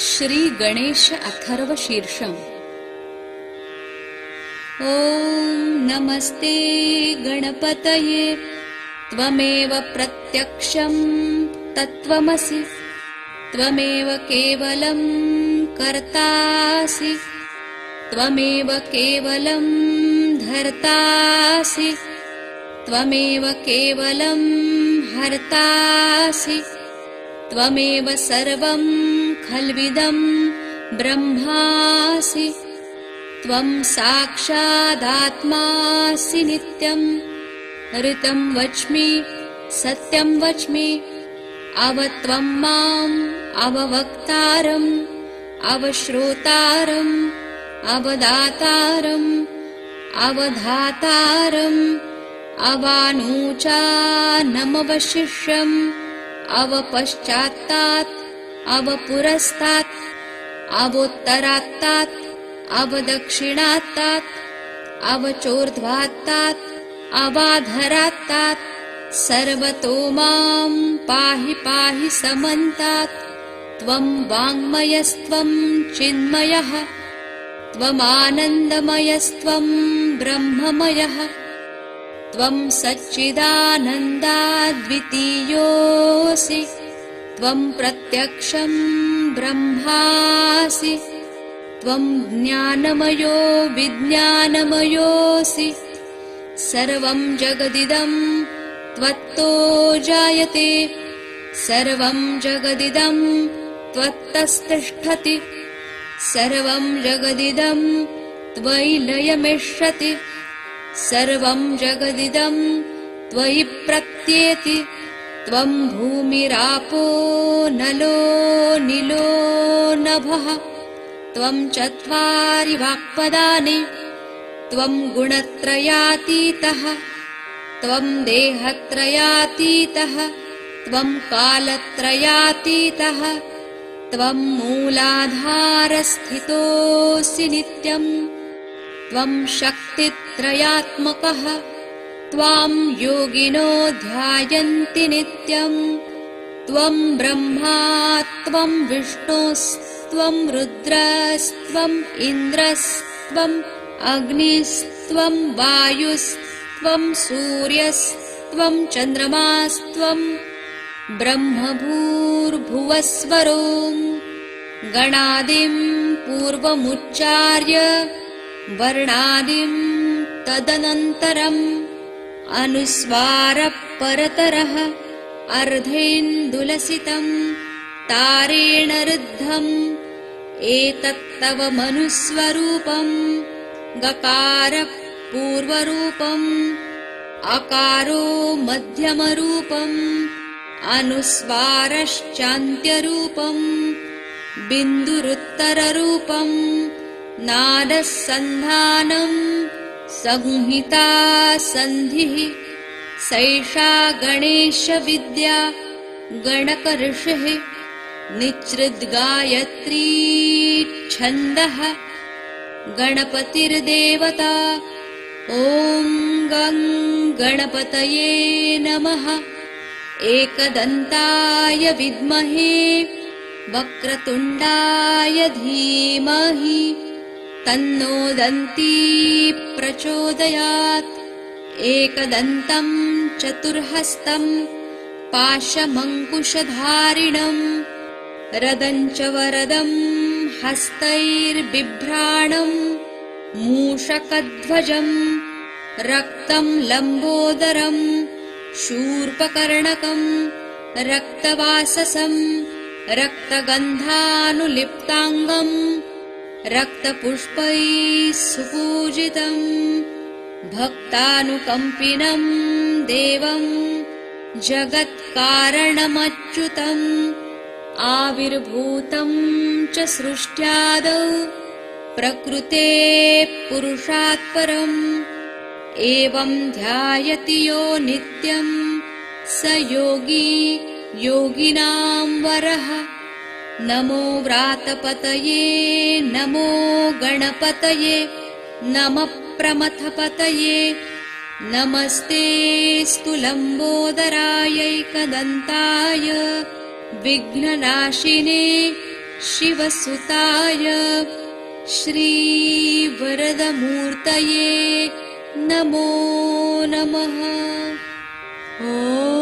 श्री गणेश अथर्व शीर्षम्। ॐ नमस्ते गणपतये त्वमेव प्रत्यक्षं तत्त्वमसि त्वमेव केवलं कर्तासि त्वमेव केवलं धर्तासि त्वमेव केवलं हर्तासि त्वमेव सर्वं खल्विदं ब्रह्मासि त्वं साक्षादात्मासि नित्यं ऋतं वच्मि सत्यं वच्मि अवत्वं माम् अववक्तारम् अवश्रोतारम् अवदातारम् अवधातारम् अवानूचानमवशिष्यम् अवपश्चात्तात् अवपुरस्तात् अवोत्तरात्तात् अवदक्षिणात्तात् अवचोर्ध्वात्तात् अवाधरात्तात् सर्वतो मां पाहि पाहि समन्तात् त्वं वाङ्मयस्त्वं चिन्मयः त्वमानन्दमयस्त्वं ब्रह्ममयः त्वं सच्चिदानन्दाद्वितीयोऽसि त्वं प्रत्यक्षं ब्रह्मासि त्वं ज्ञानमयो विज्ञानमयोऽसि सर्वं जगदिदं त्वत्तो जायते सर्वं जगदिदं त्वत्तस्तिष्ठति सर्वं जगदिदं त्वयि लयमिष्यति सर्वं जगदिदं त्वयि प्रत्येति त्वं भूमिरापो नलो निलो नभः त्वं चत्वारि वाक्पदानि त्वं गुणत्रयातीतः त्वं देहत्रयातीतः त्वं कालत्रयातीतः त्वं मूलाधारस्थितोऽसि नित्यम् त्वं शक्तित्रयात्मकः त्वां योगिनो ध्यायन्ति नित्यम् त्वं ब्रह्मा त्वं विष्णुस्त्वं रुद्रस्त्वम् इन्द्रस्त्वम् अग्निस्त्वं वायुस्त्वं सूर्यस्त्वं चन्द्रमास्त्वं ब्रह्मभूर्भुवस्वरों गणादिं पूर्वमुच्चार्य वर्णादिं तदनन्तरम् अनुस्वारः परतरः अर्धेन्दुलसितं तारेण रुद्धम् एतत्तव मनुस्वरूपं गकारः पूर्वरूपम् अकारो मध्यमरूपम् अनुस्वारश्चान्त्यरूपम् बिन्दुरुत्तररूपम् नादः सन्धानम् संहिता सन्धिः सैषा गणेशविद्या गणकऋषिः निच्छृद्गायत्री छन्दः गणपतिर्देवता ॐ गं गणपतये नमः एकदन्ताय विद्महे वक्रतुण्डाय धीमहि तन्नो दन्ती प्रचोदयात् एकदन्तं चतुर्हस्तं पाशमङ्कुशधारिणं रदं च वरदं हस्तैर्बिभ्राणं मूषकध्वजं रक्तं लम्बोदरं शूर्पकर्णकं रक्तवाससं रक्तगन्धानुलिप्ताङ्गम् रक्तपुष्पैः सुपूजितं भक्तानुकम्पिनं देवं जगत्कारणमच्युतम् आविर्भूतं च सृष्ट्यादौ प्रकृतेः पुरुषात् परम् एवं ध्यायति यो नित्यं स योगी योगिनां वरः नमो व्रातपतये नमो गणपतये नमः प्रमथपतये नमस्तेऽस्तु लम्बोदरायैकदन्ताय विघ्ननाशिने शिवसुताय श्रीवरदमूर्तये नमो नमः। ॐ